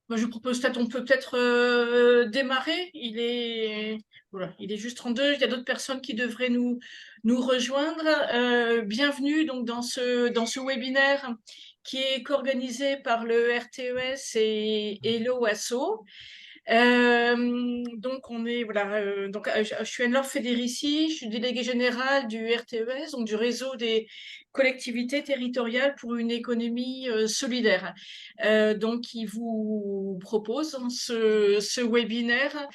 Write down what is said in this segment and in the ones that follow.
Moi, je propose on peut peut-être démarrer. Voilà, il est juste 32. Il y a d'autres personnes qui devraient nous rejoindre. Bienvenue donc dans ce webinaire qui est co-organisé par le RTES et l'OASO. Donc je suis Anne-Laure Federici, je suis déléguée générale du RTES, donc du réseau des collectivités territoriales pour une économie solidaire. Donc qui vous propose ce webinaire.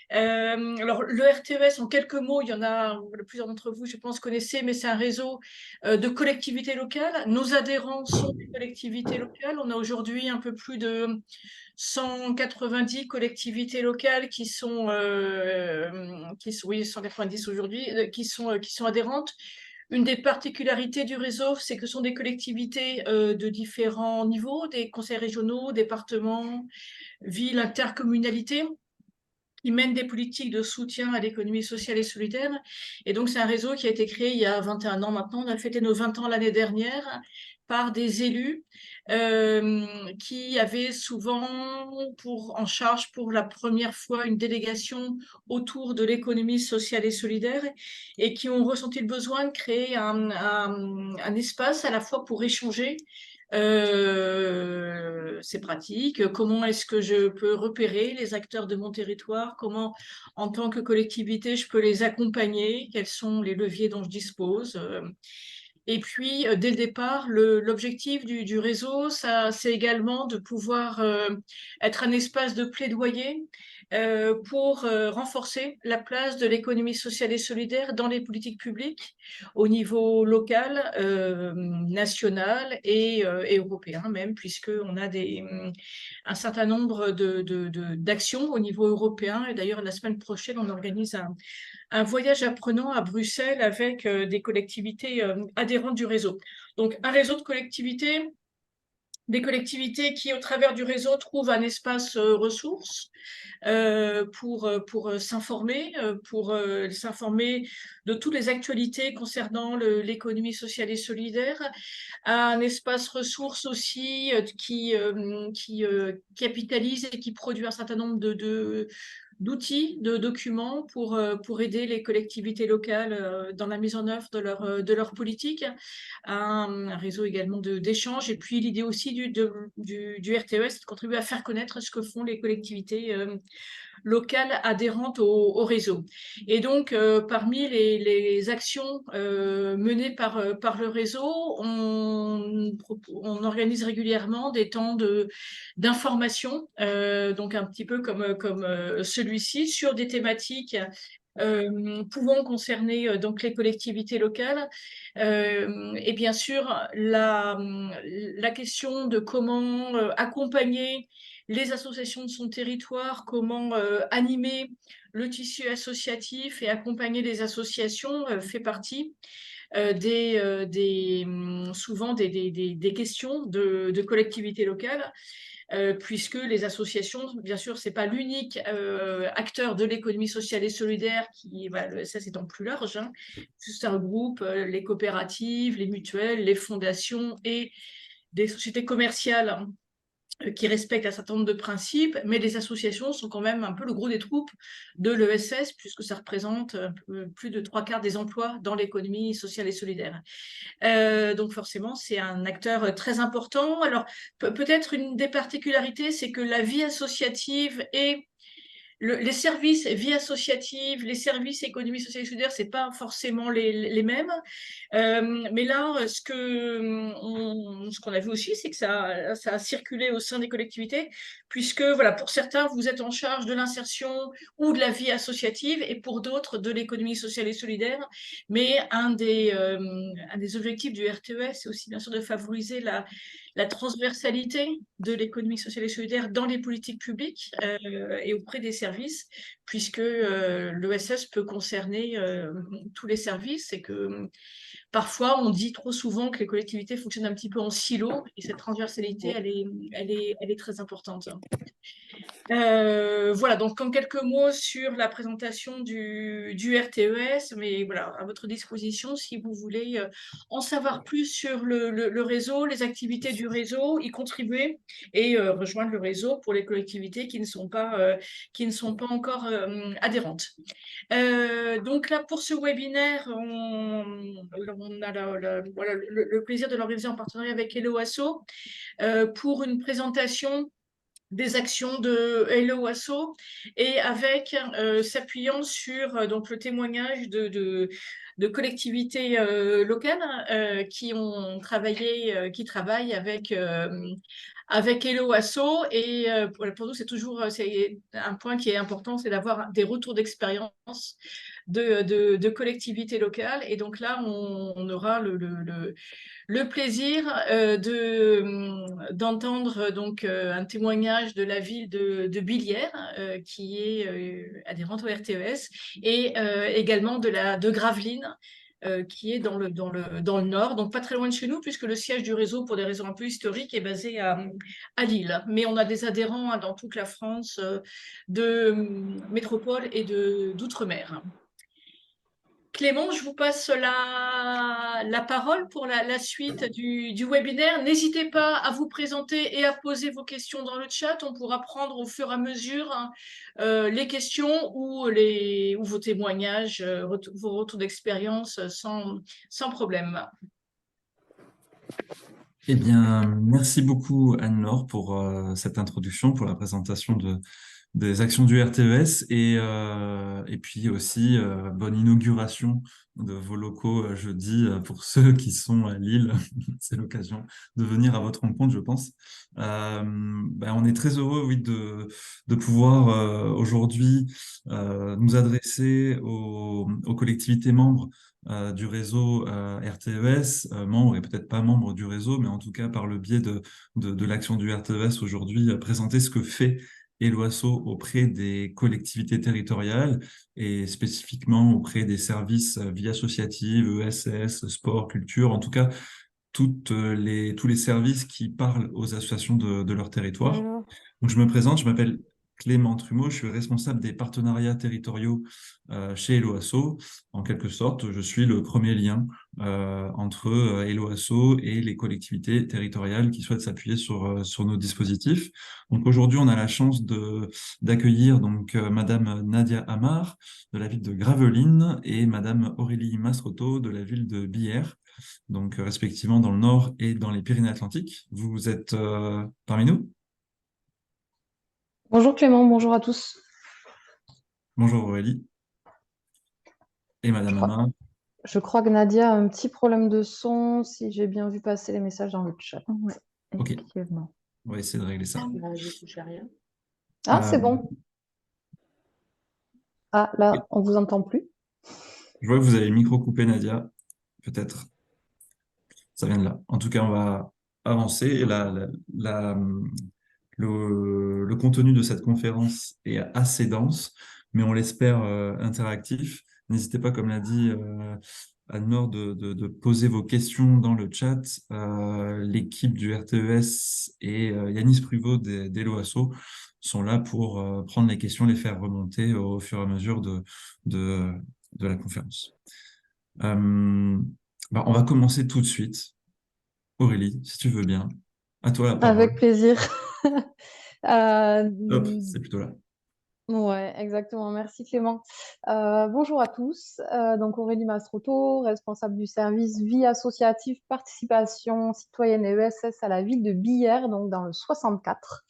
Alors le RTES, en quelques mots, il y en a plusieurs d'entre vous, je pense, connaissez, mais c'est un réseau de collectivités locales. Nos adhérents sont des collectivités locales. On a aujourd'hui un peu plus de 190 collectivités locales oui, 190 aujourd'hui, qui sont adhérentes. Une des particularités du réseau, c'est que ce sont des collectivités de différents niveaux, des conseils régionaux, départements, villes, intercommunalités, qui mènent des politiques de soutien à l'économie sociale et solidaire. Et donc, c'est un réseau qui a été créé il y a 21 ans maintenant. On a fêté nos 20 ans l'année dernière par des élus qui avaient souvent en charge pour la première fois une délégation autour de l'économie sociale et solidaire et qui ont ressenti le besoin de créer un espace à la fois pour échanger ces pratiques, comment est-ce que je peux repérer les acteurs de mon territoire, comment en tant que collectivité je peux les accompagner, quels sont les leviers dont je dispose. Et puis, dès le départ, l'objectif du réseau, c'est également de pouvoir être un espace de plaidoyer pour renforcer la place de l'économie sociale et solidaire dans les politiques publiques au niveau local, national et européen même, puisqu'on a un certain nombre d'actions au niveau européen. Et d'ailleurs, la semaine prochaine, on organise un voyage apprenant à Bruxelles avec des collectivités adhérentes du réseau. Donc, un réseau de collectivités, des collectivités qui, au travers du réseau, trouvent un espace ressources pour s'informer de toutes les actualités concernant l'économie sociale et solidaire, un espace ressources aussi qui capitalise et qui produit un certain nombre d'outils, de documents pour aider les collectivités locales dans la mise en œuvre de leur politique, un réseau également d'échanges, et puis l'idée aussi du RTES, c'est de contribuer à faire connaître ce que font les collectivités locales adhérentes au réseau. Et donc, parmi les actions menées par le réseau, on organise régulièrement des temps d'information, donc un petit peu comme celui-ci, sur des thématiques pouvant concerner donc les collectivités locales. Et bien sûr, la question de comment accompagner les associations de son territoire, comment animer le tissu associatif et accompagner les associations fait partie souvent des questions de collectivités locales. Puisque les associations, bien sûr, c'est pas l'unique acteur de l'économie sociale et solidaire le SS étant plus large, hein. Ça regroupe les coopératives, les mutuelles, les fondations et des sociétés commerciales qui respectent un certain nombre de principes, mais les associations sont quand même un peu le gros des troupes de l'ESS, puisque ça représente plus de 3/4 des emplois dans l'économie sociale et solidaire. Donc forcément, c'est un acteur très important. Alors, peut-être une des particularités, c'est que la vie associative et les services vie associative, les services économie sociale et solidaire, c'est pas forcément les mêmes. Mais là, ce qu'on a vu aussi, c'est que ça a circulé au sein des collectivités, puisque voilà, pour certains, vous êtes en charge de l'insertion ou de la vie associative, et pour d'autres, de l'économie sociale et solidaire. Mais un des objectifs du RTES, c'est aussi bien sûr de favoriser la transversalité de l'économie sociale et solidaire dans les politiques publiques et auprès des services, puisque l'ESS peut concerner tous les services, et que parfois on dit trop souvent que les collectivités fonctionnent un petit peu en silo, et cette transversalité, elle est très importante. Voilà, donc en quelques mots sur la présentation du RTES, mais voilà, à votre disposition si vous voulez en savoir plus sur le réseau, les activités du réseau, y contribuer et rejoindre le réseau pour les collectivités qui ne sont pas encore adhérentes. Donc là, pour ce webinaire, on a voilà, le plaisir de l'organiser en partenariat avec Hello Asso pour une présentation des actions de Hello Asso et avec s'appuyant sur donc le témoignage de collectivités locales qui ont travaillé, qui travaillent avec Hello Asso et pour nous c'est un point qui est important, c'est d'avoir des retours d'expérience de collectivités locales et donc là on aura le plaisir d'entendre donc un témoignage de la ville de Billières, qui est adhérente au RTES, et également de Gravelines, qui est dans le nord, donc pas très loin de chez nous, puisque le siège du réseau, pour des raisons un peu historiques, est basé à Lille. Mais on a des adhérents dans toute la France de métropole et d'outre-mer. Clément, je vous passe la parole pour la suite du webinaire. N'hésitez pas à vous présenter et à poser vos questions dans le chat. On pourra prendre au fur et à mesure les questions ou vos témoignages, vos retours d'expérience sans problème. Eh bien, merci beaucoup Anne-Laure pour cette introduction, pour la présentation des actions du RTES et puis aussi bonne inauguration de vos locaux jeudi pour ceux qui sont à Lille. C'est l'occasion de venir à votre rencontre, je pense. On est très heureux, oui, de pouvoir aujourd'hui nous adresser aux collectivités membres du réseau RTES, membres et peut-être pas membres du réseau, mais en tout cas par le biais de l'action du RTES aujourd'hui, présenter ce que fait Hello Asso auprès des collectivités territoriales et spécifiquement auprès des services vie associative, ESS, sport, culture, en tout cas tous les services qui parlent aux associations de leur territoire. Donc, je me présente, je m'appelle Clément Trumeau, je suis responsable des partenariats territoriaux chez Hello Asso. En quelque sorte, je suis le premier lien entre Hello Asso et les collectivités territoriales qui souhaitent s'appuyer sur nos dispositifs. Donc aujourd'hui, on a la chance d'accueillir donc Madame Nadia Amar de la ville de Gravelines et Madame Aurélie Masroto de la ville de Billère, donc respectivement dans le Nord et dans les Pyrénées-Atlantiques. Vous êtes parmi nous? Bonjour Clément, bonjour à tous. Bonjour Aurélie et Je Madame crois, Amar. je crois que Nadia a un petit problème de son, si j'ai bien vu passer les messages dans le chat. Ouais, Ok, effectivement. on va essayer de régler ça. J'ai touché à rien. Ah, Euh, c'est bon. Ah, là, on vous entend plus. je vois que vous avez le micro coupé, Nadia. Peut-être, ça vient de là. En tout cas, on va avancer. Et le contenu de cette conférence est assez dense, mais on l'espère interactif. N'hésitez pas, comme l'a dit Anne-Laure, de poser vos questions dans le chat. L'équipe du RTES et Yanis Pruvot d'Hello Asso sont là pour prendre les questions, les faire remonter au fur et à mesure de, de la conférence. On va commencer tout de suite. Aurélie, si tu veux bien, à toi la parole. Avec plaisir. Hop, c'est plutôt là. Ouais, exactement. Merci Clément. Bonjour à tous. Donc Aurélie Mastroto, responsable du service vie associative, participation citoyenne et ESS à la ville de Billère, donc dans le 64.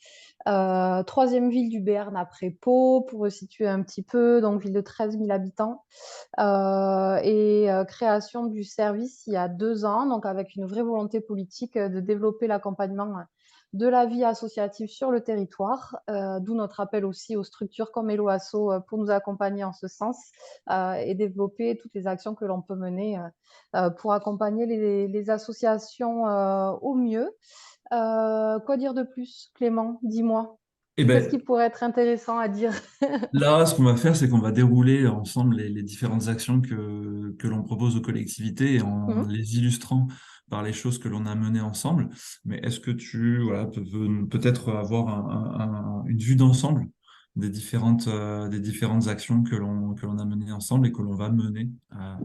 Troisième ville du Béarn après Pau, pour resituer un petit peu, donc ville de 13 000 habitants. Création du service il y a 2 ans, donc avec une vraie volonté politique de développer l'accompagnement de la vie associative sur le territoire, d'où notre appel aussi aux structures comme Hello Asso pour nous accompagner en ce sens et développer toutes les actions que l'on peut mener pour accompagner les associations au mieux. Quoi dire de plus, Clément? Dis-moi. Eh Qu'est-ce qui ben, pourrait être intéressant à dire? là, ce qu'on va faire, c'est qu'on va dérouler ensemble les différentes actions que l'on propose aux collectivités en Mhm. les illustrant par les choses que l'on a menées ensemble. Mais est-ce que tu voilà, peux peut-être avoir une vue d'ensemble des différentes actions que l'on a menées ensemble et que l'on va mener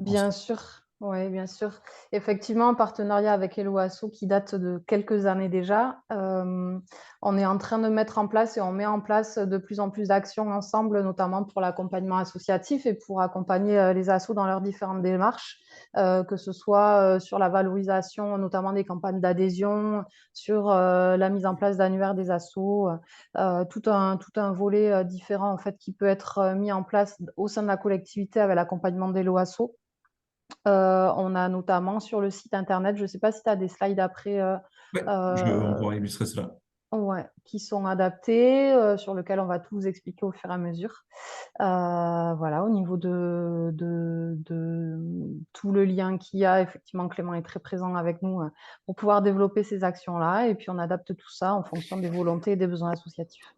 Bien ensemble. sûr, oui, bien sûr. Effectivement, un partenariat avec Hello Asso qui date de quelques années déjà. On est en train de mettre en place et on met en place de plus en plus d'actions ensemble, notamment pour l'accompagnement associatif et pour accompagner les assos dans leurs différentes démarches, que ce soit sur la valorisation, notamment des campagnes d'adhésion, sur la mise en place d'annuaires des assos, tout un volet différent en fait qui peut être mis en place au sein de la collectivité avec l'accompagnement d'Hello Asso. On a notamment sur le site internet, je ne sais pas si tu as des slides après, Ouais, on euh, pourra illustrer cela. ouais, qui sont adaptés, sur lesquels on va tout vous expliquer au fur et à mesure. Voilà, au niveau de tout le lien qu'il y a, effectivement, Clément est très présent avec nous pour pouvoir développer ces actions-là. Et puis, on adapte tout ça en fonction des volontés et des besoins associatifs.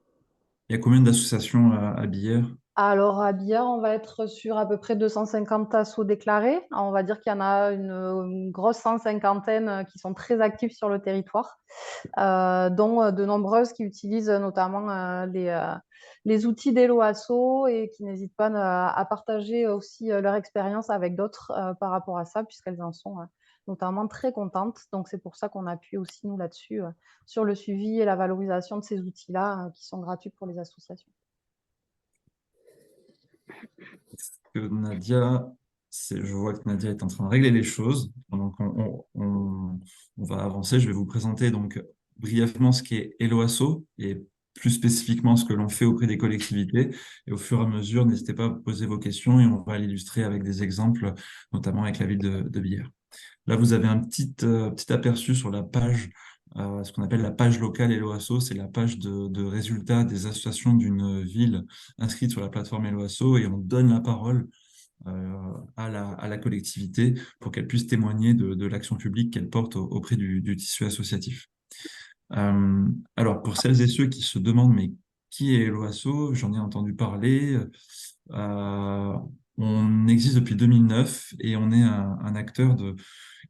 Il y a combien d'associations à Billère? Alors, à Billard, on va être sur à peu près 250 assos déclarés. On va dire qu'il y en a une grosse 150aine qui sont très actifs sur le territoire, dont de nombreuses qui utilisent notamment les outils d'Hello Asso et qui n'hésitent pas à partager aussi leur expérience avec d'autres par rapport à ça, puisqu'elles en sont notamment très contentes. Donc, c'est pour ça qu'on appuie aussi, nous, là-dessus, sur le suivi et la valorisation de ces outils-là qui sont gratuits pour les associations. Que Nadia, je vois que Nadia est en train de régler les choses. Donc, on va avancer. Je vais vous présenter donc brièvement ce qu'est Hello Asso et plus spécifiquement ce que l'on fait auprès des collectivités. Et au fur et à mesure, n'hésitez pas à poser vos questions et on va l'illustrer avec des exemples, notamment avec la ville de Billère. Là, vous avez un petit aperçu sur la page, ce qu'on appelle la page locale Hello Asso. C'est la page de résultats des associations d'une ville inscrite sur la plateforme Hello Asso et on donne la parole à la collectivité pour qu'elle puisse témoigner de l'action publique qu'elle porte auprès du tissu associatif. Alors, pour celles et ceux qui se demandent, mais qui est Hello Asso? J'en ai entendu parler. Euh, on existe depuis 2009 et on est un acteur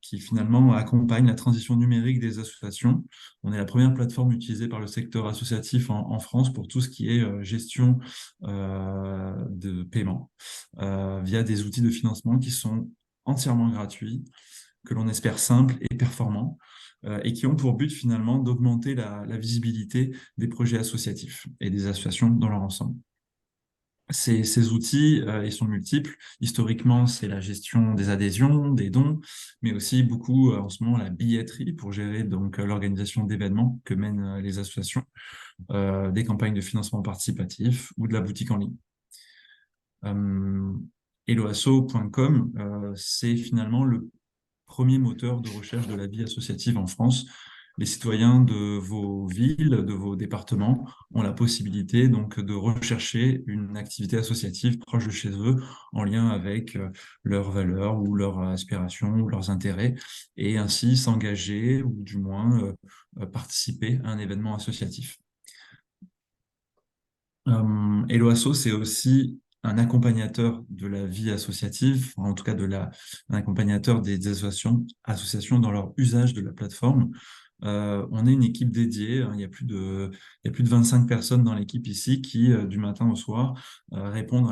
qui finalement accompagne la transition numérique des associations. On est la première plateforme utilisée par le secteur associatif en France pour tout ce qui est gestion de paiement via des outils de financement qui sont entièrement gratuits, que l'on espère simples et performants et qui ont pour but finalement d'augmenter la visibilité des projets associatifs et des associations dans leur ensemble. Ces outils, ils sont multiples. Historiquement, c'est la gestion des adhésions, des dons, mais aussi beaucoup en ce moment la billetterie pour gérer donc l'organisation d'événements que mènent les associations, des campagnes de financement participatif ou de la boutique en ligne. Helloasso.com, c'est finalement le premier moteur de recherche de la vie associative en France. Les citoyens de vos villes, de vos départements ont la possibilité donc de rechercher une activité associative proche de chez eux en lien avec leurs valeurs ou leurs aspirations ou leurs intérêts et ainsi s'engager ou du moins participer à un événement associatif. Hello Asso, c'est aussi un accompagnateur de la vie associative, en tout cas un accompagnateur des associations dans leur usage de la plateforme. On est une équipe dédiée, hein, il y a plus de 25 personnes dans l'équipe ici qui, du matin au soir, répondent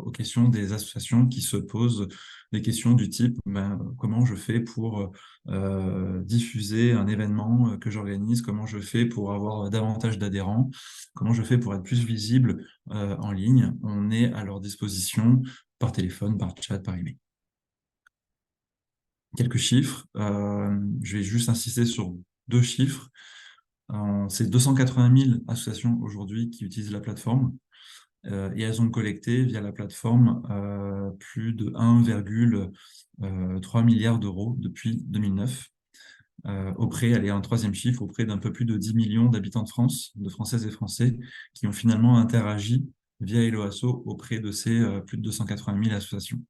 aux questions des associations qui se posent des questions du type comment je fais pour diffuser un événement que j'organise, comment je fais pour avoir davantage d'adhérents, comment je fais pour être plus visible en ligne. On est à leur disposition par téléphone, par chat, par email. Quelques chiffres. Je vais juste insister sur 2 chiffres. C'est 280 000 associations aujourd'hui qui utilisent la plateforme et elles ont collecté via la plateforme plus de 1,3 milliard d'euros depuis 2009. Allez, un troisième chiffre, auprès d'un peu plus de 10 millions d'habitants de France, de Françaises et Français, qui ont finalement interagi via Hello Asso auprès de ces plus de 280 000 associations.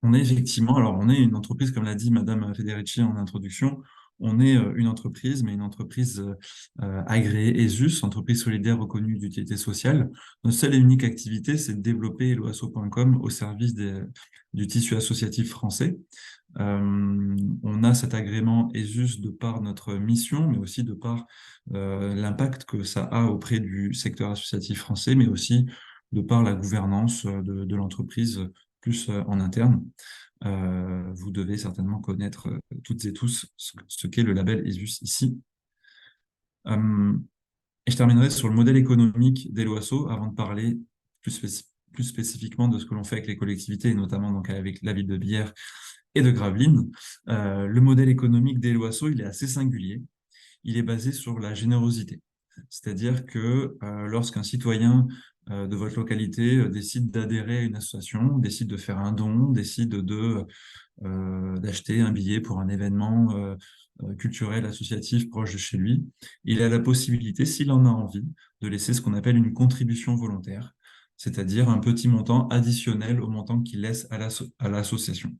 On est une entreprise, comme l'a dit Madame Federici en introduction, On est une entreprise, mais une entreprise agréée ESUS, entreprise solidaire reconnue d'utilité sociale. Notre seule et unique activité, c'est de développer helloasso.com au service du tissu associatif français. On a cet agrément ESUS de par notre mission, mais aussi de par l'impact que ça a auprès du secteur associatif français, mais aussi de par la gouvernance de l'entreprise plus en interne. Vous devez certainement connaître toutes et tous ce qu'est le label ESUS ici. Et je terminerai sur le modèle économique d'Helloasso avant de parler plus spécifiquement de ce que l'on fait avec les collectivités, et notamment donc avec la ville de Bière et de Gravelines. Le modèle économique d'Helloasso, il est assez singulier. Il est basé sur la générosité. C'est-à-dire que lorsqu'un citoyen de votre localité décide d'adhérer à une association, décide de faire un don, décide d'acheter un billet pour un événement culturel, associatif proche de chez lui, il a la possibilité, s'il en a envie, de laisser ce qu'on appelle une contribution volontaire, c'est-à-dire un petit montant additionnel au montant qu'il laisse à l'association.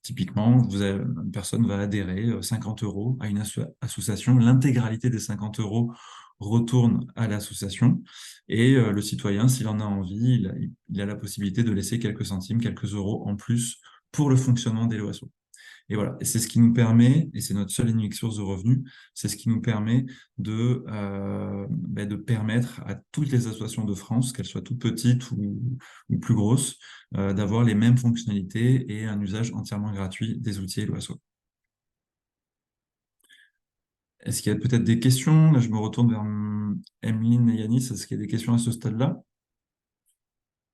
Typiquement, une personne va adhérer 50 € à une association, l'intégralité des 50 € retourne à l'association, et le citoyen, s'il en a envie, il a la possibilité de laisser quelques centimes, quelques euros en plus pour le fonctionnement d'Helloasso. Et voilà, et c'est ce qui nous permet, et c'est notre seule et unique source de revenus, c'est ce qui nous permet de permettre à toutes les associations de France, qu'elles soient toutes petites ou plus grosses, d'avoir les mêmes fonctionnalités et un usage entièrement gratuit des outils Helloasso. Est-ce qu'il y a peut-être des questions? Là, je me retourne vers Emeline et Yanis. Est-ce qu'il y a des questions à ce stade-là?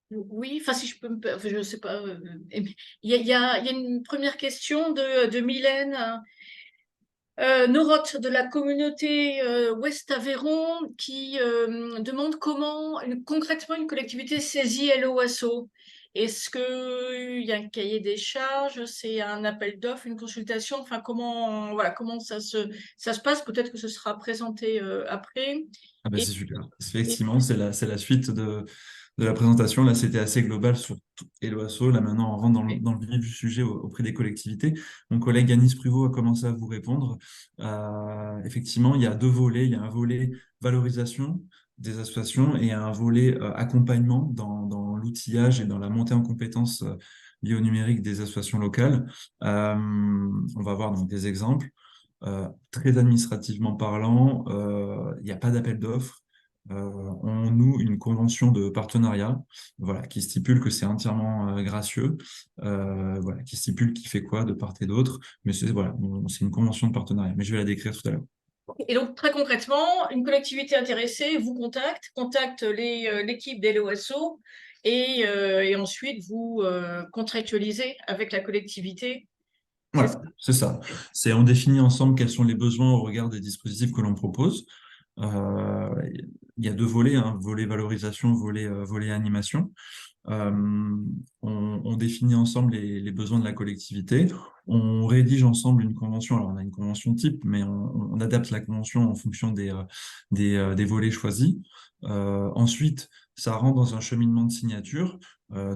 Oui, enfin si je peux enfin, je sais pas. Il y a une première question de Mylène. Noroth de la communauté Ouest Aveyron qui demande comment concrètement une collectivité saisit Helloasso. Est-ce qu'il y a un cahier des charges, c'est un appel d'offres, une consultation, enfin comment ça se passe? Peut-être que ce sera présenté après. Ah ben Et, c'est super. et- Effectivement, c'est la suite de la présentation. Là, c'était assez global sur tout Helloasso. Là, maintenant, on rentre dans le vif du sujet auprès des collectivités. Mon collègue Yanis Pruvot a commencé à vous répondre. Effectivement, il y a deux volets. Il y a un volet valorisation des associations et un volet accompagnement dans l'outillage et dans la montée en compétences liées au numérique des associations locales. On va voir donc des exemples. Très administrativement parlant, il n'y a pas d'appel d'offres. On noue une convention de partenariat, voilà, qui stipule que c'est entièrement gracieux, voilà, qui stipule qui fait quoi de part et d'autre, mais c'est voilà, c'est une convention de partenariat, mais je vais la décrire tout à l'heure. et donc très concrètement, une collectivité intéressée vous contacte l'équipe d'Helloasso et ensuite vous contractualisez avec la collectivité. C'est ça. Voilà, c'est ça. On définit ensemble quels sont les besoins au regard des dispositifs que l'on propose. Il y a deux volets, hein, volet valorisation, volet animation. On définit ensemble les besoins de la collectivité. On rédige ensemble une convention. Alors, on a une convention type, mais on adapte la convention en fonction des volets choisis. Ensuite, ça rentre dans un cheminement de signature.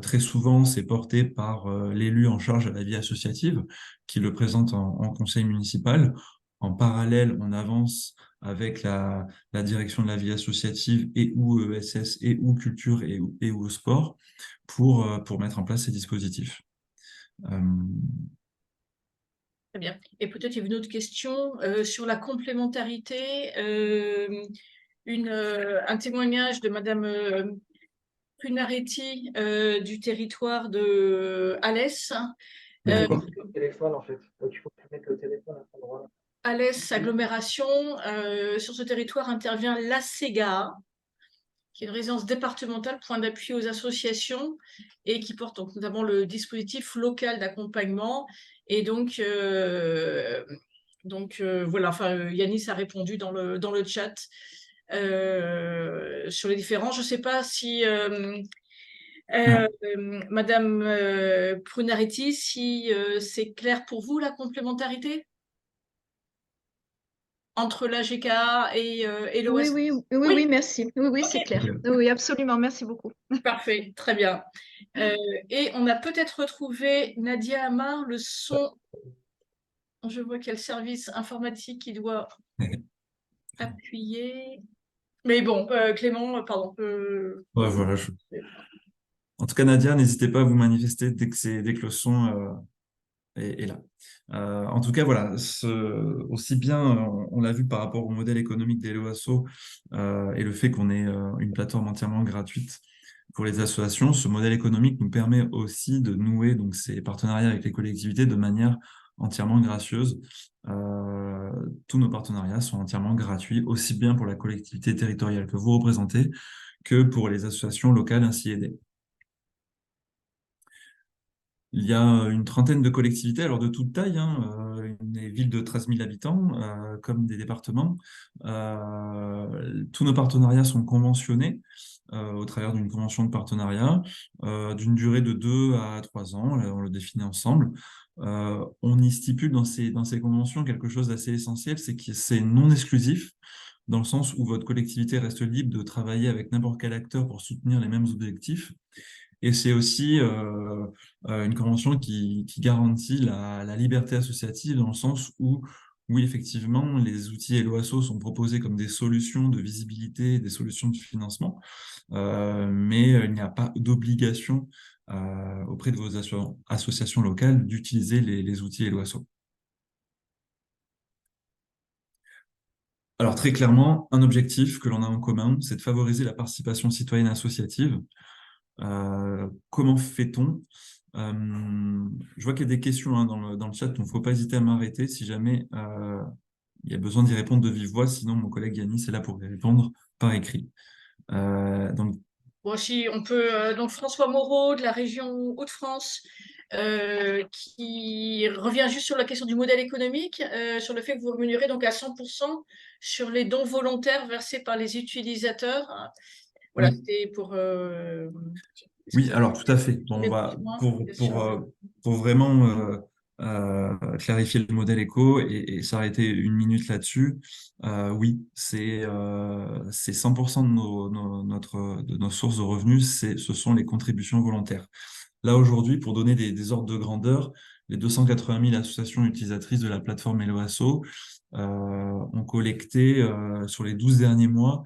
Très souvent, c'est porté par l'élu en charge de la vie associative qui le présente en conseil municipal. En parallèle, on avance avec la direction de la vie associative et ou ESS et ou culture et ou sport pour mettre en place ces dispositifs. Très bien. Et peut-être il y a une autre question sur la complémentarité. Un témoignage de Madame Prunaretti du territoire de Alès. D'accord. Le téléphone, en fait. Donc, il faut mettre le téléphone à cet endroit-là. Alès agglomération. Sur ce territoire intervient l'ACEGA, qui est une résidence départementale, point d'appui aux associations, et qui porte donc notamment le dispositif local d'accompagnement. Et donc voilà, enfin, Yanis a répondu dans le chat sur les différents. Je ne sais pas si Madame Prunaretti, si c'est clair pour vous la complémentarité entre l'AGK et l'OS? Oui, merci. Oui, c'est Ok. clair. Oui, absolument. Merci beaucoup. Parfait, très bien. Et on a peut-être retrouvé Nadia Amar, le son. Je vois qu'il y a le service informatique qui doit appuyer. Mais bon, Clément, pardon. Ouais, voilà. En tout cas, Nadia, n'hésitez pas à vous manifester dès que le son est là. En tout cas, voilà, aussi bien, on l'a vu par rapport au modèle économique d'Helloasso et le fait qu'on ait une plateforme entièrement gratuite pour les associations, ce modèle économique nous permet aussi de nouer donc, ces partenariats avec les collectivités de manière entièrement gracieuse. Tous nos partenariats sont entièrement gratuits, aussi bien pour la collectivité territoriale que vous représentez que pour les associations locales ainsi aidées. Il y a une trentaine de collectivités, alors de toute taille, des villes de 13 000 habitants, comme des départements. Tous nos partenariats sont conventionnés au travers d'une convention de partenariat d'une durée de 2 à 3 ans, on le définit ensemble. On y stipule dans ces conventions quelque chose d'assez essentiel, c'est que c'est non exclusif, dans le sens où votre collectivité reste libre de travailler avec n'importe quel acteur pour soutenir les mêmes objectifs. Et c'est aussi une convention qui garantit la liberté associative dans le sens où, oui, effectivement, les outils Helloasso sont proposés comme des solutions de visibilité, des solutions de financement, mais il n'y a pas d'obligation auprès de vos associations locales d'utiliser les outils Helloasso. Alors très clairement, un objectif que l'on a en commun, c'est de favoriser la participation citoyenne associative. Comment fait-on? Je vois qu'il y a des questions dans le chat, donc il ne faut pas hésiter à m'arrêter si jamais il y a besoin d'y répondre de vive voix, sinon mon collègue Yanis est là pour y répondre par écrit. Donc, Bon, si on peut, donc François Moreau de la région Hauts-de-France, qui revient juste sur la question du modèle économique, sur le fait que vous rémunérez donc à 100% sur les dons volontaires versés par les utilisateurs. Voilà, oui. c'était pour. Oui, alors tout à fait. Bon, on va pour vraiment clarifier le modèle éco et s'arrêter une minute là-dessus. Oui, c'est 100% de nos sources de revenus, ce sont les contributions volontaires. Là aujourd'hui, pour donner des ordres de grandeur, les 280 000 associations utilisatrices de la plateforme Helloasso ont collecté sur les 12 derniers mois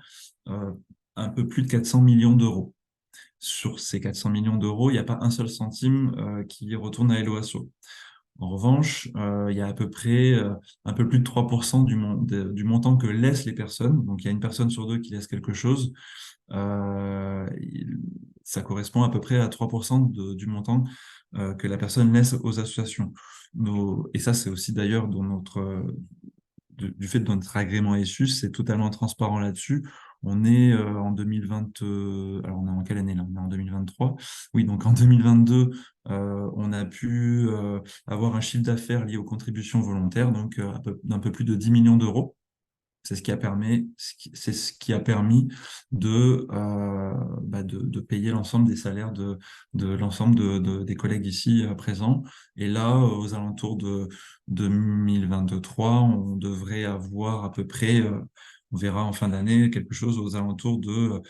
un peu plus de 400 millions d'euros. Sur ces 400 millions d'euros, il n'y a pas un seul centime qui retourne à Helloasso. En revanche, il y a à peu près un peu plus de 3% du montant que laissent les personnes. Donc, il y a une personne sur deux qui laisse quelque chose. Ça correspond à peu près à 3% du montant que la personne laisse aux associations. Et ça, c'est aussi d'ailleurs du fait de notre agrément ESUS, c'est totalement transparent là-dessus. On est en 2020, alors on est en quelle année là? On est en 2023. Oui, donc en 2022, on a pu avoir un chiffre d'affaires lié aux contributions volontaires, donc d'un peu plus de 10 millions d'euros. C'est ce qui a permis de payer l'ensemble des salaires de l'ensemble des collègues ici présents. Et là, aux alentours de 2023, on devrait avoir à peu près, on verra en fin d'année, quelque chose aux alentours de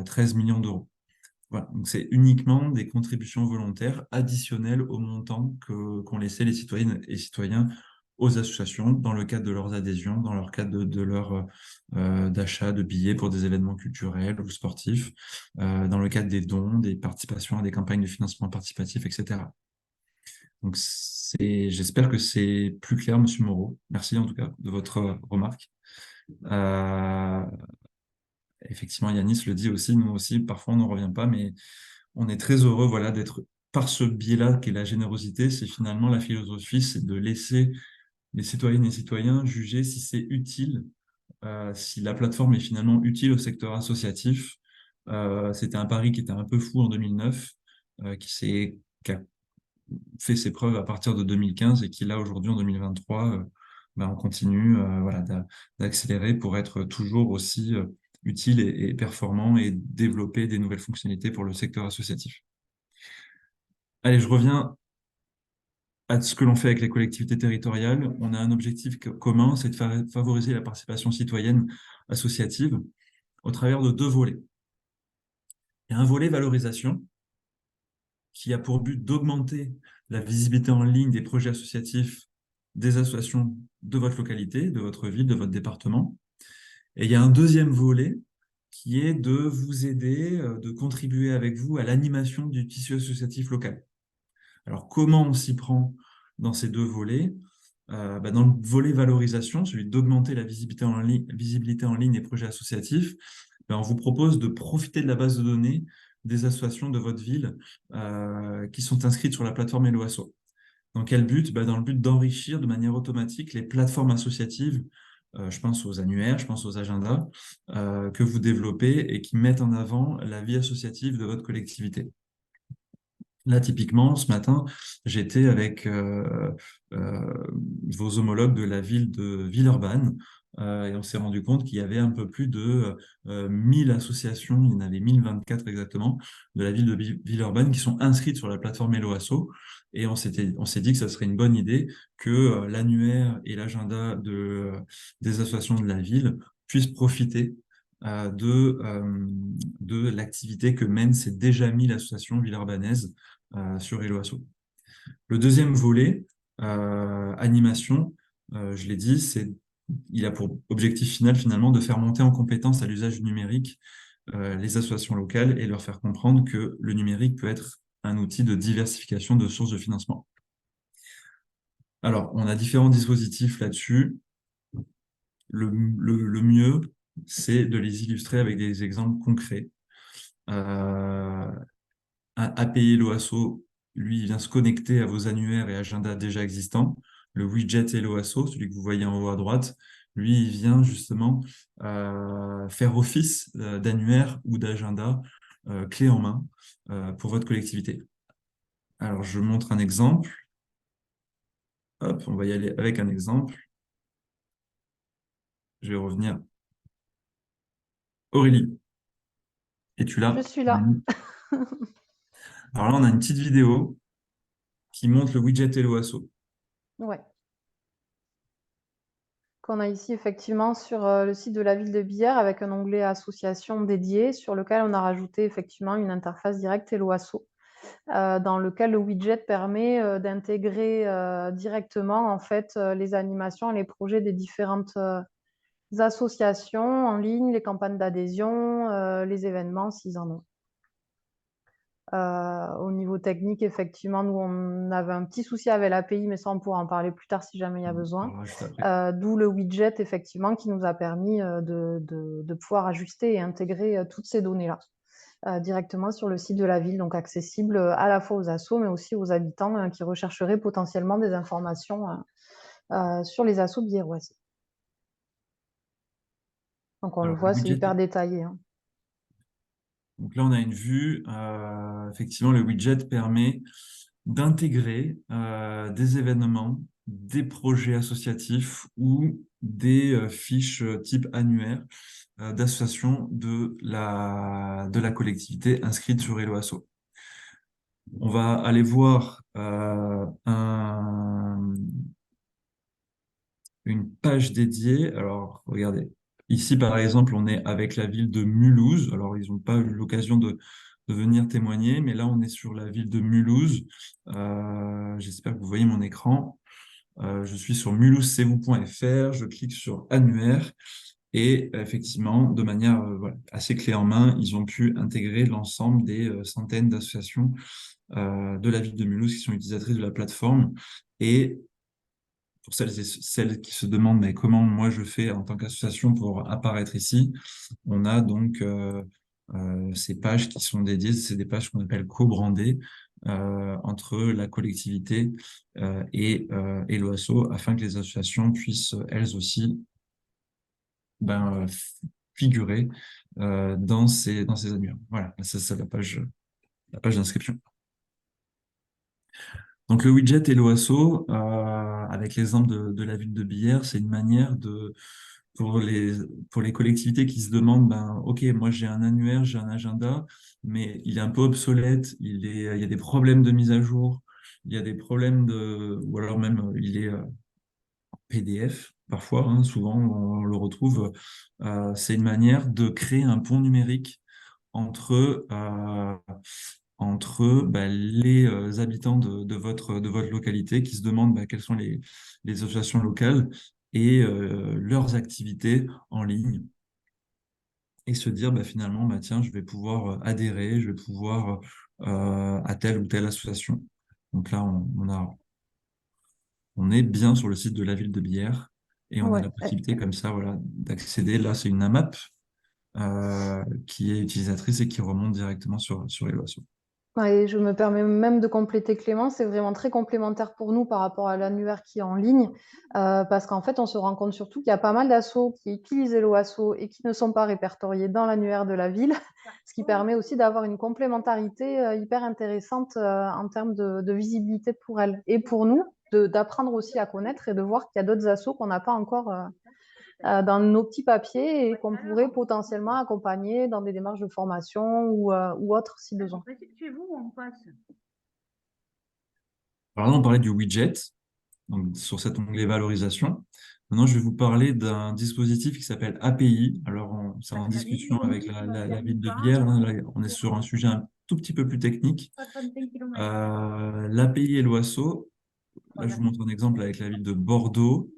13 millions d'euros. Voilà. Donc c'est uniquement des contributions volontaires additionnelles au montant qu'ont laissé les citoyennes et citoyens aux associations dans le cadre de leurs adhésions, dans le cadre de leur d'achat de billets pour des événements culturels ou sportifs, dans le cadre des dons, des participations à des campagnes de financement participatif, etc. Donc j'espère que c'est plus clair, Monsieur Moreau. Merci en tout cas de votre remarque. Effectivement, Yanis le dit aussi, nous aussi, parfois on n'en revient pas, mais on est très heureux voilà, d'être par ce biais-là qui est la générosité. C'est finalement la philosophie, c'est de laisser les citoyennes et citoyens juger si c'est utile, si la plateforme est finalement utile au secteur associatif. C'était un pari qui était un peu fou en 2009, qui a fait ses preuves à partir de 2015 et qui là aujourd'hui en 2023, on continue voilà, d'accélérer pour être toujours aussi utile et performant et développer des nouvelles fonctionnalités pour le secteur associatif. Allez, je reviens à ce que l'on fait avec les collectivités territoriales. On a un objectif commun, c'est de favoriser la participation citoyenne associative au travers de 2 volets. Il y a un volet valorisation qui a pour but d'augmenter la visibilité en ligne des projets associatifs des associations de votre localité, de votre ville, de votre département. Et il y a un deuxième volet qui est de vous aider, de contribuer avec vous à l'animation du tissu associatif local. Alors, comment on s'y prend dans ces deux volets? Dans le volet valorisation, celui d'augmenter la visibilité en ligne des projets associatifs, on vous propose de profiter de la base de données des associations de votre ville qui sont inscrites sur la plateforme Helloasso. Dans quel but? Dans le but d'enrichir de manière automatique les plateformes associatives, je pense aux annuaires, je pense aux agendas, que vous développez et qui mettent en avant la vie associative de votre collectivité. Là, typiquement, ce matin, j'étais avec vos homologues de la ville de Villeurbanne et on s'est rendu compte qu'il y avait un peu plus de 1000 associations, il y en avait 1024 exactement, de la ville de Villeurbanne qui sont inscrites sur la plateforme Helloasso. Et on s'est dit que ça serait une bonne idée que l'annuaire et l'agenda des associations de la ville puissent profiter de l'activité que mènent ces déjà 1000 associations villeurbannaises sur Helloasso. Le deuxième volet, animation, je l'ai dit, il a pour objectif final finalement de faire monter en compétence à l'usage du numérique les associations locales et leur faire comprendre que le numérique peut être un outil de diversification de sources de financement. Alors, on a différents dispositifs là-dessus. Le mieux, c'est de les illustrer avec des exemples concrets. Un API Helloasso, lui, il vient se connecter à vos annuaires et agendas déjà existants. Le widget Helloasso, celui que vous voyez en haut à droite, lui, il vient justement faire office d'annuaire ou d'agenda clé en main pour votre collectivité. Alors, je montre un exemple. Hop, on va y aller avec un exemple. Je vais revenir. Aurélie, es-tu là? Je suis là. Alors là, on a une petite vidéo qui montre le widget Helloasso. Ouais. Qu'on a ici effectivement sur le site de la ville de Billère avec un onglet association dédié sur lequel on a rajouté effectivement une interface directe Helloasso dans lequel le widget permet d'intégrer directement en fait les animations et les projets des différentes associations en ligne, les campagnes d'adhésion, les événements s'ils en ont. Au niveau technique, effectivement, nous, on avait un petit souci avec l'API, mais ça, on pourra en parler plus tard si jamais il y a besoin. D'où le widget, effectivement, qui nous a permis de pouvoir ajuster et intégrer toutes ces données-là directement sur le site de la ville, donc accessible à la fois aux assos, mais aussi aux habitants qui rechercheraient potentiellement des informations sur les assos biéroises. Donc, on le voit, c'est hyper détaillé. Hein. Donc là, on a une vue. Effectivement, le widget permet d'intégrer des événements, des projets associatifs ou des fiches type annuaire d'associations de la collectivité inscrite sur Helloasso. On va aller voir une page dédiée. Alors, regardez. Ici, par exemple, on est avec la ville de Mulhouse. Alors, ils n'ont pas eu l'occasion de venir témoigner, mais là, on est sur la ville de Mulhouse. J'espère que vous voyez mon écran. Je suis sur mulhousecvou.fr, je clique sur annuaire et effectivement, de manière assez clé en main, ils ont pu intégrer l'ensemble des centaines d'associations de la ville de Mulhouse qui sont utilisatrices de la plateforme. Et pour celles qui se demandent mais comment moi je fais en tant qu'association pour apparaître ici, on a donc ces pages qui sont dédiées, c'est des pages qu'on appelle co-brandées entre la collectivité et l'OASO afin que les associations puissent elles aussi figurer dans ces annuaires. Voilà, ça c'est la page d'inscription. Donc le widget Helloasso, avec l'exemple de la ville de Billère, c'est une manière pour les collectivités qui se demandent, ok, moi j'ai un annuaire, j'ai un agenda, mais il est un peu obsolète, il y a des problèmes de mise à jour, il y a des problèmes ou alors même il est en PDF parfois, hein, souvent on le retrouve. C'est une manière de créer un pont numérique entre entre les habitants de votre localité qui se demandent quelles sont les associations locales et leurs activités en ligne et se dire finalement, tiens, je vais pouvoir adhérer, je vais pouvoir à telle ou telle association. Donc là, on est bien sur le site de la ville de Bière et on a Ouais. la possibilité comme ça, voilà, d'accéder. Là, c'est une AMAP qui est utilisatrice et qui remonte directement sur Helloasso. Ouais, et je me permets même de compléter Clément, c'est vraiment très complémentaire pour nous par rapport à l'annuaire qui est en ligne, parce qu'en fait, on se rend compte surtout qu'il y a pas mal d'assauts qui utilisent Helloasso et qui ne sont pas répertoriés dans l'annuaire de la ville, ce qui permet aussi d'avoir une complémentarité hyper intéressante en termes de visibilité pour elles et pour nous, d'apprendre aussi à connaître et de voir qu'il y a d'autres assos qu'on n'a pas encore dans nos petits papiers et qu'on pourrait potentiellement accompagner dans des démarches de formation ou autres si besoin. Alors là, on parlait du widget, donc sur cet onglet valorisation. Maintenant, je vais vous parler d'un dispositif qui s'appelle API. Alors, c'est en discussion avec la ville de Bière. Là, on est sur un sujet un tout petit peu plus technique. L'API Helloasso, là, je vous montre un exemple avec la ville de Bordeaux.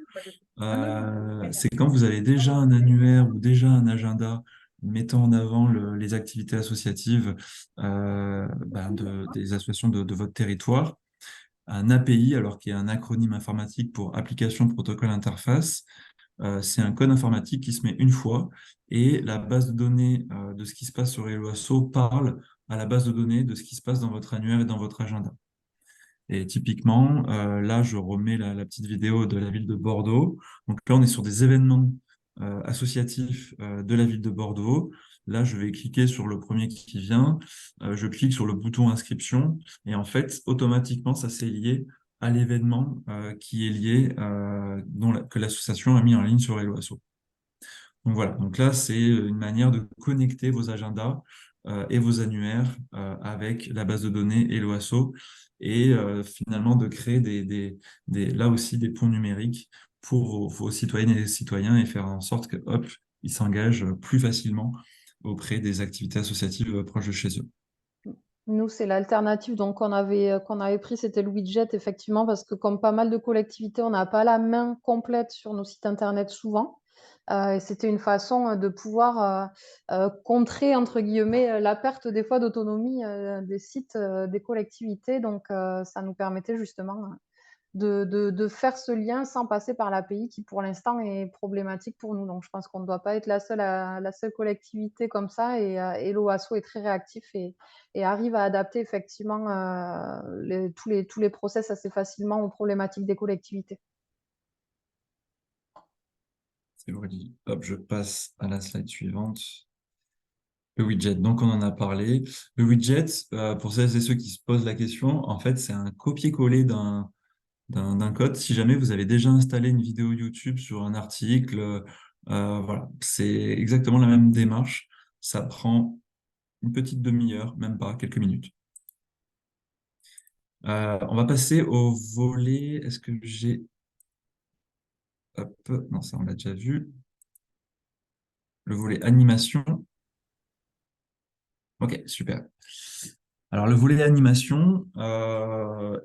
C'est quand vous avez déjà un annuaire ou déjà un agenda mettant en avant les activités associatives des associations de votre territoire. Un API, alors qui est un acronyme informatique pour Application Protocole Interface, c'est un code informatique qui se met une fois et la base de données de ce qui se passe sur Helloasso parle à la base de données de ce qui se passe dans votre annuaire et dans votre agenda. Et typiquement, là, je remets la petite vidéo de la ville de Bordeaux. Donc là, on est sur des événements associatifs de la ville de Bordeaux. Là, je vais cliquer sur le premier qui vient. Je clique sur le bouton inscription. Et en fait, automatiquement, ça s'est lié à l'événement qui est lié, que l'association a mis en ligne sur Helloasso. Donc voilà, donc là, c'est une manière de connecter vos agendas et vos annuaires avec la base de données Helloasso et finalement de créer là aussi des ponts numériques pour vos citoyennes et citoyens et faire en sorte que, hop, ils s'engagent plus facilement auprès des activités associatives proches de chez eux. Nous, c'est l'alternative donc qu'on avait pris, c'était le widget, effectivement, parce que comme pas mal de collectivités, on n'a pas la main complète sur nos sites internet souvent. Et c'était une façon de pouvoir contrer, entre guillemets, la perte des fois d'autonomie des sites des collectivités. Donc, ça nous permettait justement de faire ce lien sans passer par l'API qui, pour l'instant, est problématique pour nous. Donc, je pense qu'on ne doit pas être la seule collectivité comme ça. Et l'OASO est très réactif et arrive à adapter effectivement tous les process assez facilement aux problématiques des collectivités. C'est vrai. Hop, je passe à la slide suivante. Le widget, donc on en a parlé. Le widget, pour celles et ceux qui se posent la question, en fait, c'est un copier-coller d'un code. Si jamais vous avez déjà installé une vidéo YouTube sur un article, voilà, c'est exactement la même démarche. Ça prend une petite demi-heure, même pas, quelques minutes. On va passer au volet. Est-ce que j'ai... Hop, non, ça on l'a déjà vu. Le volet animation. Ok, super. Alors le volet animation,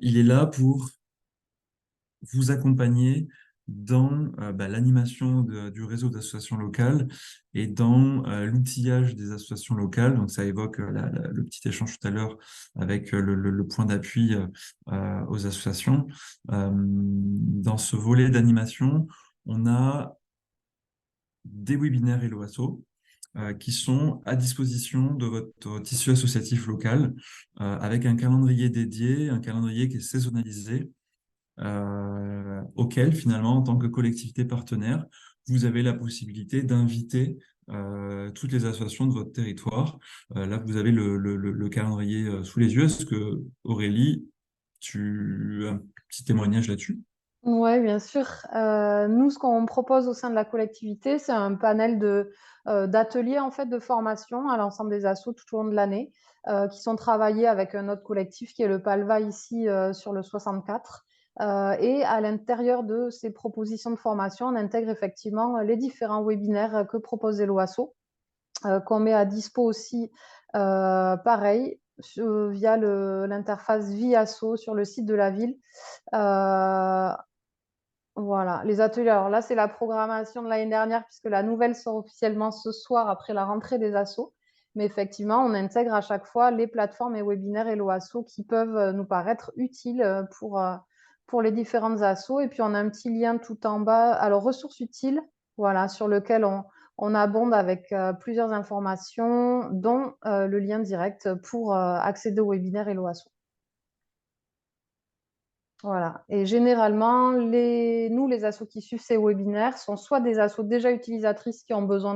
il est là pour vous accompagner dans l'animation du réseau d'associations locales et dans l'outillage des associations locales. Donc, ça évoque le petit échange tout à l'heure avec le point d'appui aux associations. Dans ce volet d'animation, on a des webinaires Helloasso qui sont à disposition de votre tissu associatif local avec un calendrier dédié, un calendrier qui est saisonnalisé auquel, finalement, en tant que collectivité partenaire, vous avez la possibilité d'inviter toutes les associations de votre territoire. Là, vous avez le calendrier sous les yeux. Est-ce que, Aurélie, tu as un petit témoignage là-dessus? Oui, bien sûr. Nous, ce qu'on propose au sein de la collectivité, c'est un panel d'ateliers en fait, de formation à l'ensemble des assos tout au long de l'année, qui sont travaillés avec un autre collectif qui est le PALVA ici sur le 64. Et à l'intérieur de ces propositions de formation, on intègre effectivement les différents webinaires que propose l'OASO, qu'on met à dispo aussi, pareil, via l'interface Viasso sur le site de la ville. Voilà, les ateliers. Alors là, c'est la programmation de l'année dernière, puisque la nouvelle sort officiellement ce soir après la rentrée des assos. Mais effectivement, on intègre à chaque fois les plateformes et webinaires Hello Asso qui peuvent nous paraître utiles pour les différentes assos. Et puis, on a un petit lien tout en bas, alors ressources utiles, voilà, sur lequel on abonde avec plusieurs informations, dont le lien direct pour accéder au webinaire Hello Asso. Voilà. Et généralement, les assos qui suivent ces webinaires sont soit des assos déjà utilisatrices qui ont besoin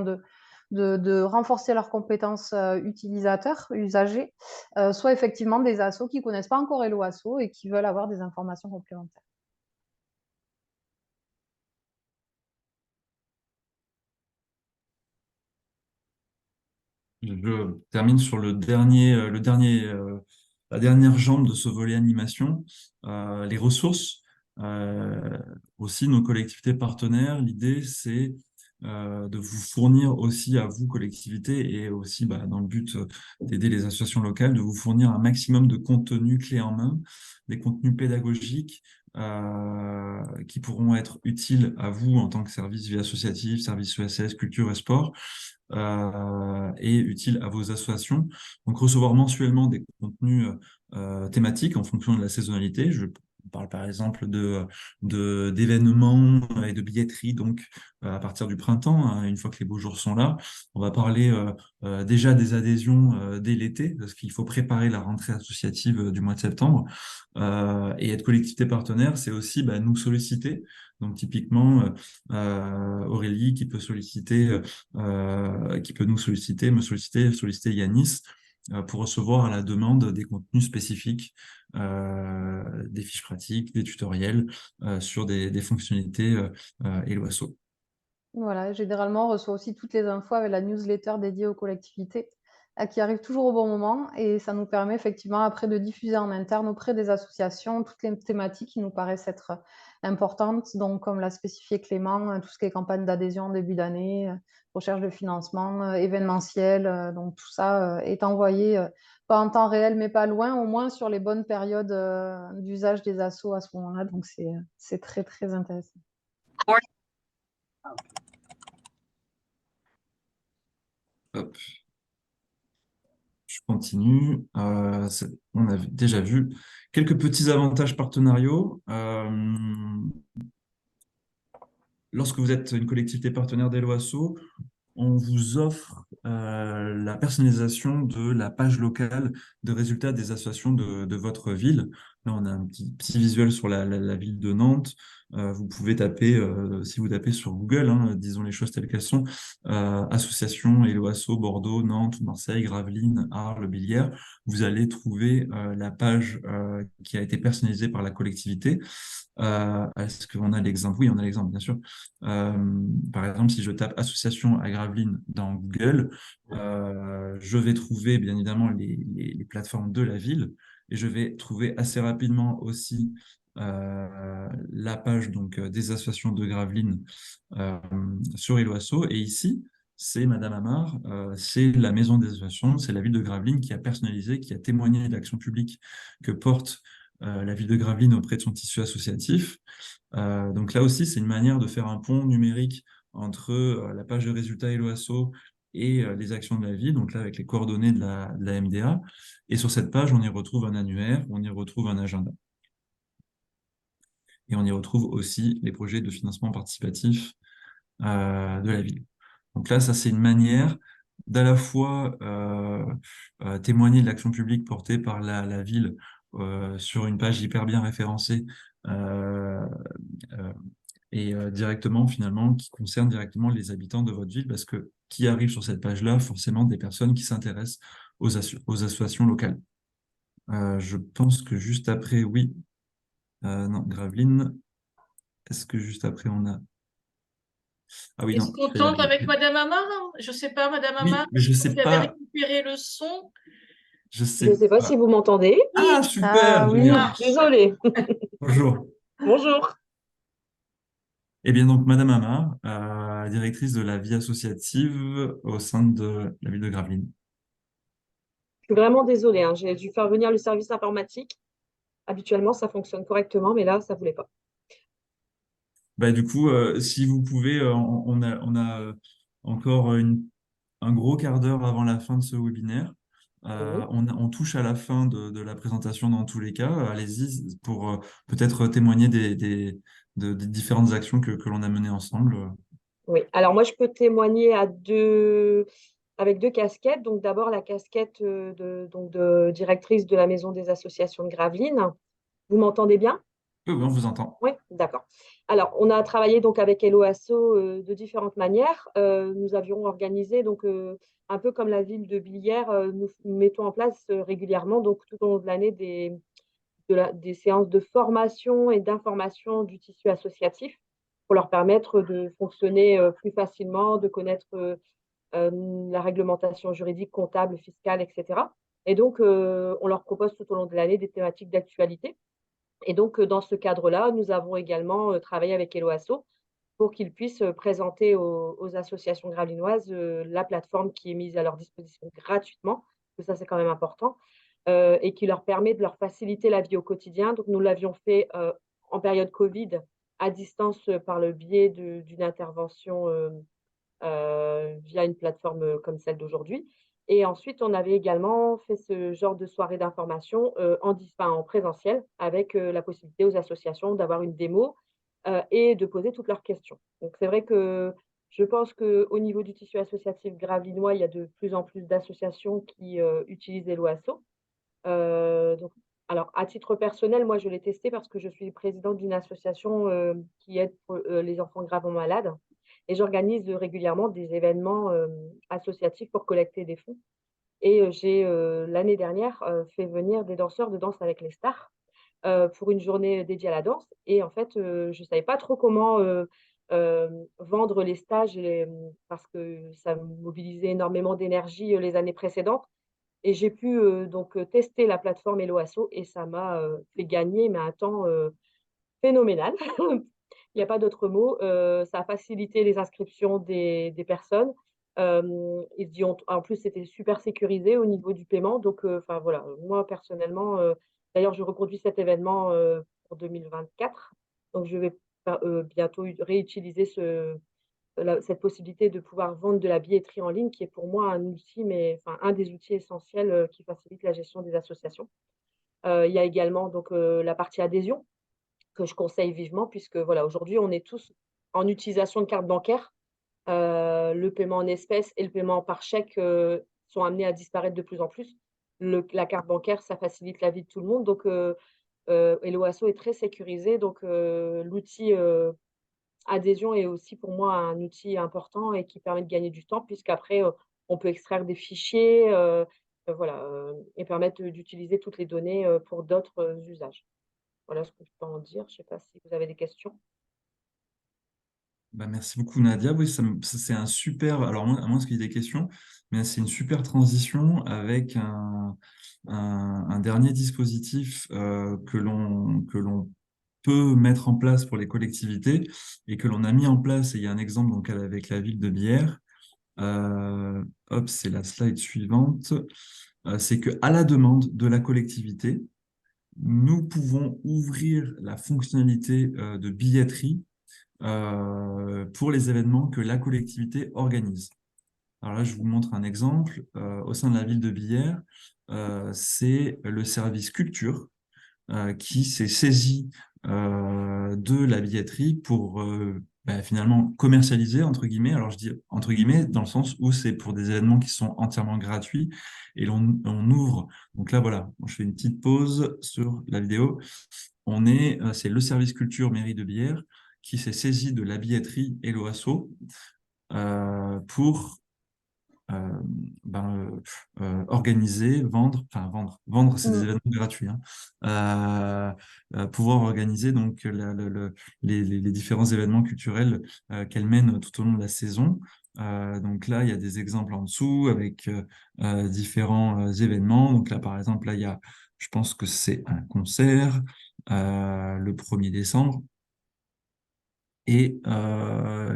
de renforcer leurs compétences utilisateurs, usagers, soit effectivement des assos qui ne connaissent pas encore Hello Asso et qui veulent avoir des informations complémentaires. Je termine sur la dernière jambe de ce volet animation, les ressources. Aussi, nos collectivités partenaires, l'idée, c'est de vous fournir aussi à vous, collectivités, et aussi dans le but d'aider les associations locales, de vous fournir un maximum de contenus clés en main, des contenus pédagogiques qui pourront être utiles à vous en tant que service vie associative, service ESS, culture et sport, et utile à vos associations. Donc, recevoir mensuellement des contenus thématiques en fonction de la saisonnalité. Je parle par exemple d'événements et de billetterie, donc à partir du printemps, hein, une fois que les beaux jours sont là. On va parler déjà des adhésions dès l'été, parce qu'il faut préparer la rentrée associative du mois de septembre. Et être collectivité partenaire, c'est aussi nous solliciter. Donc typiquement, Aurélie qui peut nous solliciter, me solliciter Yanis, pour recevoir à la demande des contenus spécifiques, des fiches pratiques, des tutoriels sur des fonctionnalités Hello Asso. Voilà, généralement, on reçoit aussi toutes les infos avec la newsletter dédiée aux collectivités qui arrive toujours au bon moment et ça nous permet effectivement après de diffuser en interne auprès des associations toutes les thématiques qui nous paraissent être importantes, donc comme l'a spécifié Clément, tout ce qui est campagne d'adhésion en début d'année, recherche de financement, événementiel, donc tout ça est envoyé pas en temps réel mais pas loin, au moins sur les bonnes périodes d'usage des assos à ce moment-là, donc c'est très très intéressant. Hop. Je continue. On a déjà vu quelques petits avantages partenariaux. Lorsque vous êtes une collectivité partenaire d'Hello Asso, on vous offre la personnalisation de la page locale de résultats des associations de votre ville. Là, on a un petit visuel sur la ville de Nantes. Vous pouvez taper, si vous tapez sur Google, hein, disons les choses telles qu'elles sont, association Hello Asso, Bordeaux, Nantes, Marseille, Gravelines, Arles, Billières, vous allez trouver la page qui a été personnalisée par la collectivité. Est-ce qu'on a l'exemple? Oui, on a l'exemple, bien sûr. Par exemple, si je tape association à Gravelines dans Google, je vais trouver bien évidemment les plateformes de la ville et je vais trouver assez rapidement aussi la page des associations de Gravelines sur Hello Asso. Et ici, c'est Madame Amar, c'est la maison des associations, c'est la ville de Gravelines qui a personnalisé, qui a témoigné de l'action publique que porte la ville de Gravelines auprès de son tissu associatif. Donc là aussi, c'est une manière de faire un pont numérique entre la page de résultats Hello Asso et les actions de la ville, donc là avec les coordonnées de la MDA. Et sur cette page, on y retrouve un annuaire, on y retrouve un agenda. Et on y retrouve aussi les projets de financement participatif de la ville. Donc là, ça c'est une manière d'à la fois témoigner de l'action publique portée par la ville sur une page hyper bien référencée et directement finalement qui concerne directement les habitants de votre ville, parce que qui arrive sur cette page-là, forcément des personnes qui s'intéressent aux associations locales. Je pense que juste après, oui, non, Gravelines, est-ce que juste après on a... Ah oui, Est-ce non, qu'on tente avec Madame Amar? Je ne sais pas, Madame Amar, oui, mais je sais vous avez pas, récupéré le son? je Je ne sais sais pas si pas. vous m'entendez. Ah, super, oui. génial. Désolée. Bonjour. Bonjour. Eh bien, donc, Madame Amar, directrice de la vie associative au sein de la ville de Gravelines. suis vraiment désolée, hein. J'ai dû faire venir le service informatique. Habituellement, ça fonctionne correctement, mais là, ça ne voulait pas. Bah, du coup, si vous pouvez, on a encore un gros quart d'heure avant la fin de ce webinaire. Oui. On touche à la fin de la présentation dans tous les cas. Allez-y pour peut-être témoigner des différentes actions que l'on a menées ensemble. Oui. Alors moi, je peux témoigner avec deux casquettes. Donc d'abord, la casquette de directrice de la Maison des associations de Gravelines. Vous m'entendez bien? Oui, oui, on vous entend. Oui, d'accord. Alors, on a travaillé donc avec Hello Asso de différentes manières. Nous avions organisé donc un peu comme la ville de Billières, nous mettons en place régulièrement donc tout au long de l'année des séances de formation et d'information du tissu associatif pour leur permettre de fonctionner plus facilement, de connaître la réglementation juridique, comptable, fiscale, etc. Et donc, on leur propose tout au long de l'année des thématiques d'actualité. Et donc, dans ce cadre-là, nous avons également travaillé avec Hello Asso pour qu'ils puissent présenter aux associations gravelinoises la plateforme qui est mise à leur disposition gratuitement, parce que ça, c'est quand même important, et qui leur permet de leur faciliter la vie au quotidien. Donc, nous l'avions fait en période Covid, à distance, par le biais d'une intervention via une plateforme comme celle d'aujourd'hui. Et ensuite, on avait également fait ce genre de soirée d'information en présentiel, avec la possibilité aux associations d'avoir une démo et de poser toutes leurs questions. Donc, c'est vrai que je pense qu'au niveau du tissu associatif gravelinois, il y a de plus en plus d'associations qui utilisent Hello Asso. Donc, alors, à titre personnel, moi, je l'ai testé parce que je suis présidente d'une association qui aide les enfants gravement malades. Et j'organise régulièrement des événements associatifs pour collecter des fonds. Et j'ai, l'année dernière, fait venir des danseurs de Danse avec les stars pour une journée dédiée à la danse. Et en fait, je ne savais pas trop comment vendre les stages parce que ça mobilisait énormément d'énergie les années précédentes. Et j'ai pu donc tester la plateforme Hello Asso et ça m'a fait gagner mais un temps phénoménal. Il n'y a pas d'autre mot. Ça a facilité les inscriptions des personnes. Ils y ont en plus, c'était super sécurisé au niveau du paiement. Donc, enfin voilà, moi personnellement, d'ailleurs, je reconduis cet événement pour 2024. Donc, je vais bientôt réutiliser cette possibilité de pouvoir vendre de la billetterie en ligne, qui est pour moi un outil, mais enfin un des outils essentiels qui facilite la gestion des associations. Il y a également donc la partie adhésion que je conseille vivement puisque voilà, aujourd'hui, on est tous en utilisation de carte bancaire. Le paiement en espèces et le paiement par chèque, sont amenés à disparaître de plus en plus. La carte bancaire, ça facilite la vie de tout le monde donc Hello Asso est très sécurisé donc l'outil, adhésion est aussi pour moi un outil important et qui permet de gagner du temps puisqu'après, on peut extraire des fichiers, voilà, et permettre d'utiliser toutes les données, pour d'autres, usages. Voilà ce que je peux en dire. Je ne sais pas si vous avez des questions? Bah, merci beaucoup Nadia. Oui, c'est un super. Alors, à moins qu'il y ait des questions, mais c'est une super transition avec un dernier dispositif que l'on peut mettre en place pour les collectivités et que l'on a mis en place. Et il y a un exemple donc, avec la ville de Bière. Hop, c'est la slide suivante. C'est que à la demande de la collectivité, nous pouvons ouvrir la fonctionnalité de billetterie pour les événements que la collectivité organise. Alors là, je vous montre un exemple. Au sein de la ville de Bière, c'est le service culture qui s'est saisi de la billetterie pour finalement commercialiser, entre guillemets. Alors je dis entre guillemets dans le sens où c'est pour des événements qui sont entièrement gratuits et on ouvre. Donc là, voilà, je fais une petite pause sur la vidéo. C'est le service culture mairie de Bière qui s'est saisi de la billetterie Hello Asso pour organiser, vendre, c'est des événements gratuits, hein. Pouvoir organiser donc les différents événements culturels qu'elle mène tout au long de la saison. Donc là, il y a des exemples en dessous avec différents événements. Donc là, par exemple, là, je pense que c'est un concert le 1er décembre. Et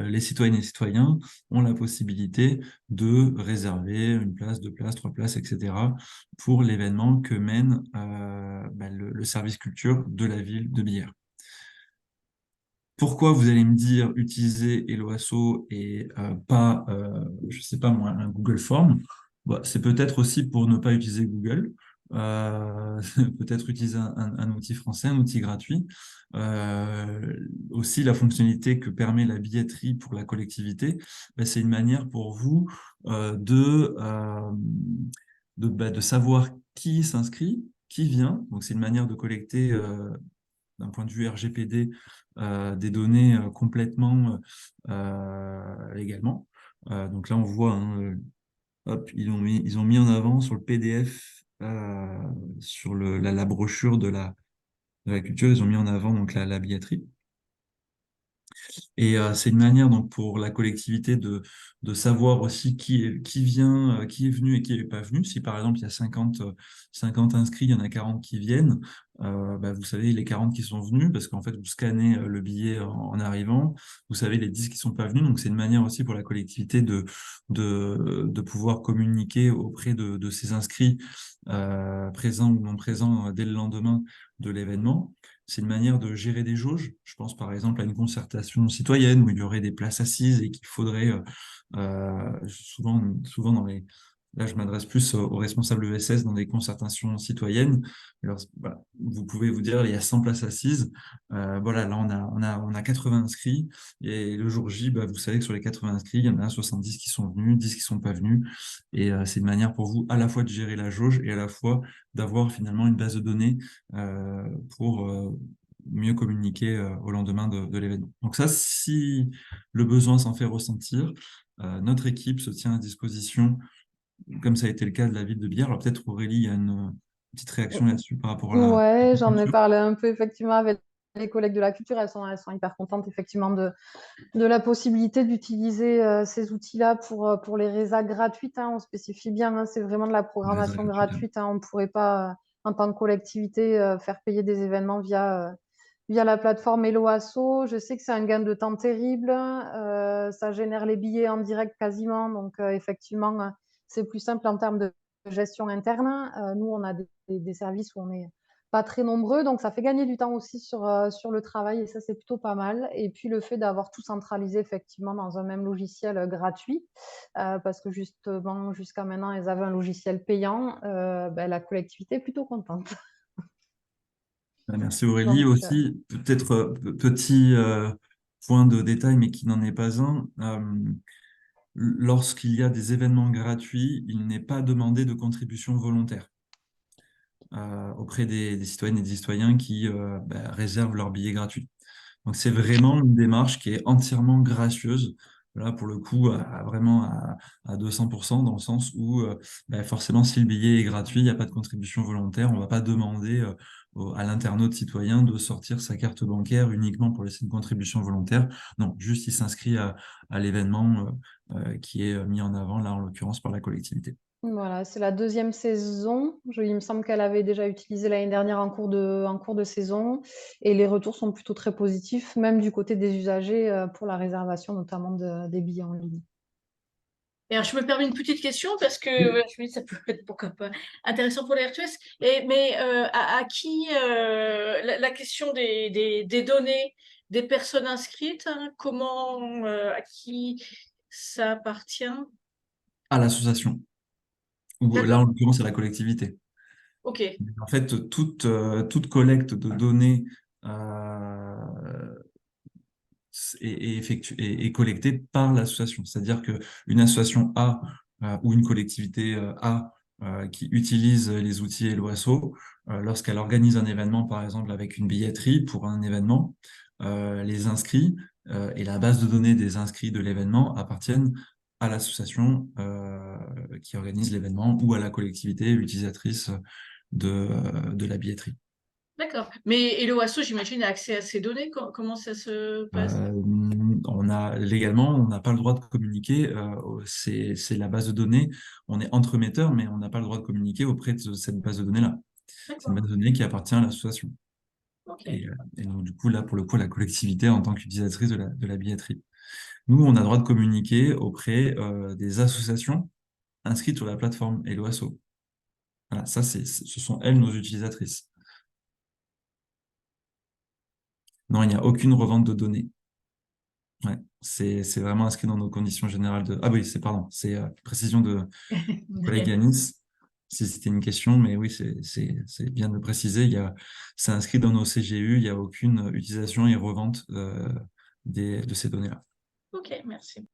les citoyennes et citoyens ont la possibilité de réserver une place, 2 places, 3 places, etc. pour l'événement que mène le service culture de la ville de Billère. Pourquoi vous allez me dire utiliser Helloasso et pas, je sais pas moi, un Google Form? Bah, c'est peut-être aussi pour ne pas utiliser Google, peut-être utiliser un outil français, un outil gratuit. Aussi, la fonctionnalité que permet la billetterie pour la collectivité, bah, c'est une manière pour vous de savoir qui s'inscrit, qui vient. Donc, c'est une manière de collecter d'un point de vue RGPD, des données complètement légalement. Donc là, on voit, hein, hop, ils ont mis en avant sur le PDF, sur la brochure de la culture, ils ont mis en avant donc la billetterie. Et c'est une manière donc pour la collectivité de savoir aussi qui vient, qui est venu et qui n'est pas venu. Si par exemple il y a 50 inscrits, il y en a 40 qui viennent, vous savez les 40 qui sont venus parce qu'en fait vous scannez le billet en arrivant, vous savez les 10 qui sont pas venus. Donc c'est une manière aussi pour la collectivité de pouvoir communiquer auprès de ces inscrits présents ou non présents dès le lendemain de l'événement. C'est une manière de gérer des jauges. Je pense par exemple à une concertation citoyenne où il y aurait des places assises et qu'il faudrait souvent dans les... Là, je m'adresse plus aux responsables ESS dans des concertations citoyennes. Alors, vous pouvez vous dire, il y a 100 places assises. Voilà, là, on a 80 inscrits. Et le jour J, vous savez que sur les 80 inscrits, il y en a 70 qui sont venus, 10 qui sont pas venus. Et c'est une manière pour vous à la fois de gérer la jauge et à la fois d'avoir finalement une base de données pour mieux communiquer au lendemain de l'événement. Donc ça, si le besoin s'en fait ressentir, notre équipe se tient à disposition, comme ça a été le cas de la ville de Bière. Alors peut-être Aurélie, il y a une petite réaction là-dessus par rapport à la Ouais, j'en ai culture. parlé un peu effectivement avec les collègues de la culture. Elles sont hyper contentes effectivement de la possibilité d'utiliser ces outils-là pour les résas gratuites. Hein. On spécifie bien, hein, c'est vraiment de la programmation gratuite. Hein. On ne pourrait pas, en tant que collectivité, faire payer des événements via la plateforme Helloasso. Je sais que c'est un gain de temps terrible. Ça génère les billets en direct quasiment. Donc, effectivement, c'est plus simple en termes de gestion interne. Nous, on a des services où on n'est pas très nombreux. Donc, ça fait gagner du temps aussi sur le travail. Et ça, c'est plutôt pas mal. Et puis, le fait d'avoir tout centralisé effectivement dans un même logiciel gratuit. Parce que justement, jusqu'à maintenant, ils avaient un logiciel payant. La collectivité est plutôt contente. Merci Aurélie. Donc, Aussi, peut-être petit point de détail, mais qui n'en est pas un. Lorsqu'il y a des événements gratuits, il n'est pas demandé de contribution volontaire auprès des citoyennes et des citoyens qui réservent leur billet gratuit. Donc c'est vraiment une démarche qui est entièrement gracieuse, là pour le coup vraiment à 200%, dans le sens où forcément si le billet est gratuit, il n'y a pas de contribution volontaire, on ne va pas demander à l'internaute citoyen de sortir sa carte bancaire uniquement pour laisser une contribution volontaire. Non, juste il s'inscrit à l'événement qui est mis en avant, là en l'occurrence par la collectivité. voilà, c'est la deuxième saison. Il me semble qu'elle avait déjà utilisé l'année dernière en cours de saison. Et les retours sont plutôt très positifs, même du côté des usagers pour la réservation, notamment des billets en ligne. Et alors, je me permets une petite question parce que je me dis ça peut être pourquoi pas intéressant pour les RTS. Mais à qui la question des données des personnes inscrites, hein, comment à qui ça appartient? À l'association, ou là en D'accord, l'occurrence à la collectivité. ok, En fait, toute collecte de données euh, est collectée par l'association. C'est-à-dire qu'une association A ou une collectivité A qui utilise les outils Helloasso, lorsqu'elle organise un événement, par exemple avec une billetterie pour un événement, les inscrits et la base de données des inscrits de l'événement appartiennent à l'association qui organise l'événement ou à la collectivité utilisatrice de la billetterie. d'accord. Mais Helloasso, j'imagine, a accès à ces données. Comment ça se passe? Légalement, on n'a pas le droit de communiquer. C'est la base de données. On est entremetteur, mais on n'a pas le droit de communiquer auprès de cette base de données-là. C'est une D'accord. base de données qui appartient à l'association. Ok. Et donc, du coup, là, pour le coup, la collectivité en tant qu'utilisatrice de la billetterie. Nous, on a le droit de communiquer auprès des associations inscrites sur la plateforme Hello Asso. Voilà, ça, ce sont elles nos utilisatrices. Non, il n'y a aucune revente de données. Ouais, c'est vraiment inscrit dans nos conditions générales de... Ah oui, c'est précision de collègue Yanis, si c'était une question, mais oui, c'est bien de le préciser. C'est inscrit dans nos CGU, il n'y a aucune utilisation et revente de ces données-là. Ok, merci.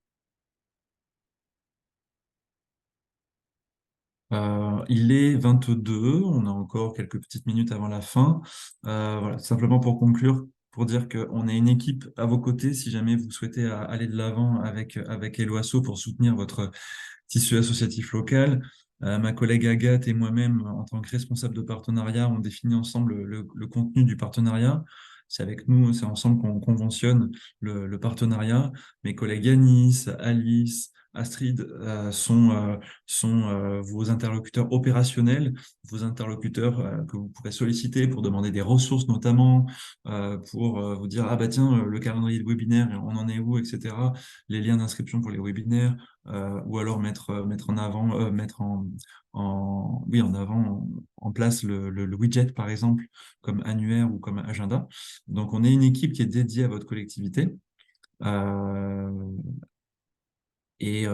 Il est 22, on a encore quelques petites minutes avant la fin. Voilà, simplement pour conclure, pour dire qu'on est une équipe à vos côtés si jamais vous souhaitez aller de l'avant avec Hello Asso pour soutenir votre tissu associatif local. Ma collègue Agathe et moi-même, en tant que responsables de partenariat, on définit ensemble le contenu du partenariat. C'est avec nous, c'est ensemble qu'on conventionne le partenariat. Mes collègues Yanis, Alice, Astrid sont vos interlocuteurs opérationnels, vos interlocuteurs que vous pourrez solliciter pour demander des ressources notamment, pour vous dire « Ah bah tiens, le calendrier de webinaire, on en est où, etc. » Les liens d'inscription pour les webinaires, ou alors mettre en avant, en place le widget, par exemple, comme annuaire ou comme agenda. Donc, on est une équipe qui est dédiée à votre collectivité. Et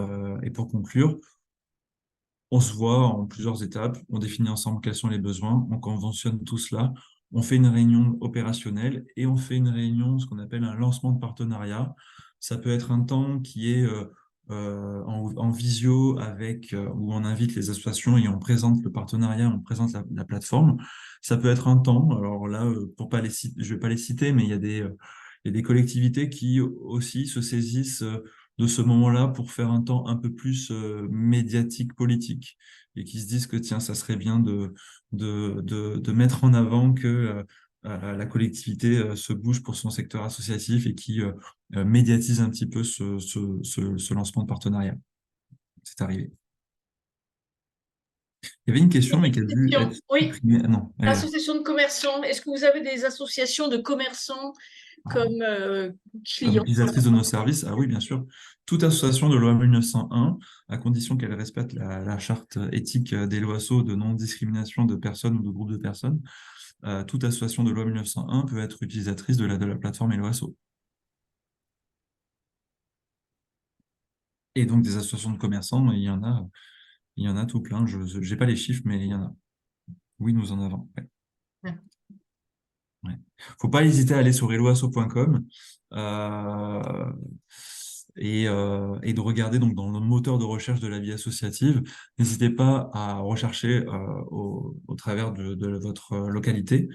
pour conclure, on se voit en plusieurs étapes, on définit ensemble quels sont les besoins, on conventionne tout cela, on fait une réunion opérationnelle et on fait une réunion, ce qu'on appelle un lancement de partenariat. Ça peut être un temps qui est en visio où on invite les associations et on présente le partenariat, on présente la plateforme. Ça peut être un temps, alors là, je vais pas les citer, mais il y a des collectivités qui aussi se saisissent de ce moment-là pour faire un temps un peu plus médiatique, politique, et qui se disent que tiens, ça serait bien de mettre en avant que la collectivité se bouge pour son secteur associatif et qui médiatise un petit peu ce lancement de partenariat. C'est arrivé. Il y avait une question, mais qui a dû être Oui, supprimée. Ah non, elle est là. association de commerçants. Est-ce que vous avez des associations de commerçants comme Comme clients? utilisatrice de nos services, ah oui, bien sûr. Toute association de loi 1901, à condition qu'elle respecte la charte éthique des LOASO de non-discrimination de personnes ou de groupes de personnes, toute association de loi 1901 peut être utilisatrice de la plateforme LOASO. Et donc des associations de commerçants, il y en a tout plein. Je n'ai pas les chiffres, mais il y en a. Oui, nous en avons. Ouais. Ouais. Faut pas hésiter à aller sur eloasso.com et de regarder donc dans le moteur de recherche de la vie associative. N'hésitez pas à rechercher au travers de votre localité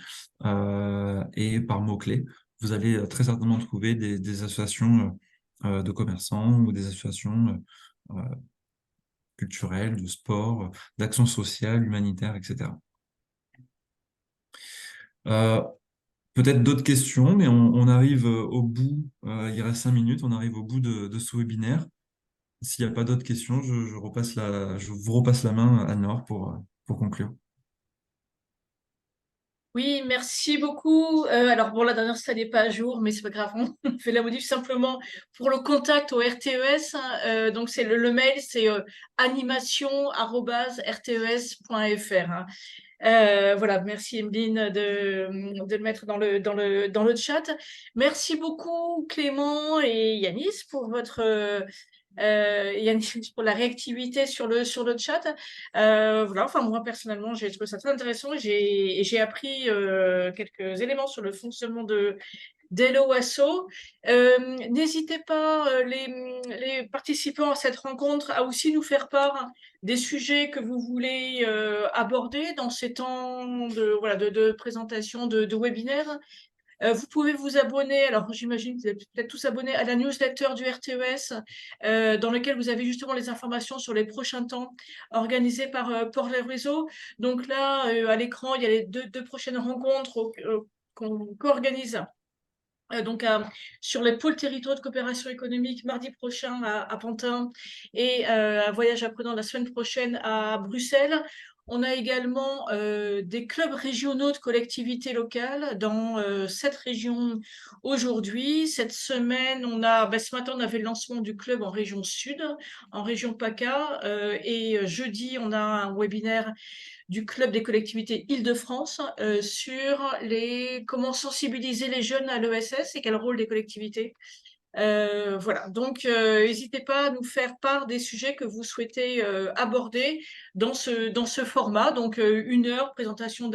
et par mots-clés. Vous allez très certainement trouver des associations de commerçants ou des associations culturelles, de sport, d'action sociale, humanitaire, etc. Peut-être d'autres questions, mais on arrive au bout, il reste 5 minutes, on arrive au bout de ce webinaire. S'il n'y a pas d'autres questions, je vous repasse la main, Anne-Laure, pour conclure. Oui, merci beaucoup. Alors bon, la dernière, ça n'est pas à jour, mais c'est pas grave, on fait la modif simplement pour le contact au RTES. Donc c'est le mail, c'est animation@rtes.fr. Voilà, merci Emeline de le mettre dans le chat. Merci beaucoup Clément et Yanis pour votre Yanis pour la réactivité sur le chat. Voilà, enfin moi personnellement j'ai trouvé ça très intéressant et j'ai appris quelques éléments sur le fonctionnement d'Hello Asso. N'hésitez pas, les participants à cette rencontre, à aussi nous faire part des sujets que vous voulez aborder dans ces temps de présentation, de webinaire. Vous pouvez vous abonner, alors j'imagine que vous êtes peut-être tous abonnés à la newsletter du RTES, dans laquelle vous avez justement les informations sur les prochains temps organisés par les réseaux. Donc là, à l'écran, il y a les deux prochaines rencontres qu'on co-organise. Donc, sur les pôles territoriaux de coopération économique, mardi prochain à Pantin et un voyage apprenant la semaine prochaine à Bruxelles. On a également des clubs régionaux de collectivités locales dans 7 régions aujourd'hui. Cette semaine, ce matin, on avait le lancement du club en région Sud, en région PACA. Et jeudi, on a un webinaire du club des collectivités Île-de-France sur comment sensibiliser les jeunes à l'ESS et quel rôle des collectivités. Voilà, donc n'hésitez pas à nous faire part des sujets que vous souhaitez aborder dans ce format, donc 1 heure, présentation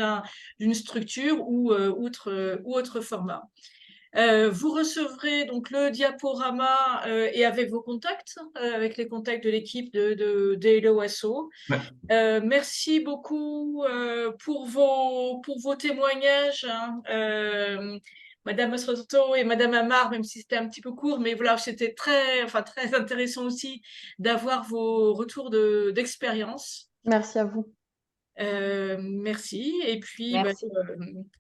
d'une structure ou autre format. Vous recevrez donc le diaporama et avec vos contacts, avec les contacts de l'équipe de Hello Asso. Ouais. Merci beaucoup pour vos témoignages, hein. Madame Masroto et Madame Amar, même si c'était un petit peu court, mais voilà, c'était très intéressant aussi d'avoir vos retours d'expérience. Merci à vous. Merci. Et puis, Merci.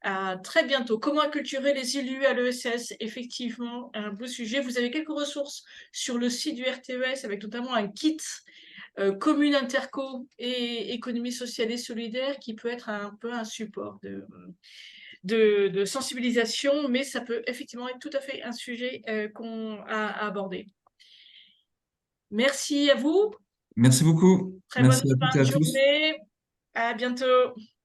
à très bientôt. Comment acculturer les élus à l'ESS? Effectivement, un beau sujet. Vous avez quelques ressources sur le site du RTES, avec notamment un kit commune interco et économie sociale et solidaire qui peut être un peu un support de sensibilisation, mais ça peut effectivement être tout à fait un sujet qu'on a à aborder. Merci à vous. Merci beaucoup. Très bonne Merci à toutes et fin à de tous. journée. À bientôt.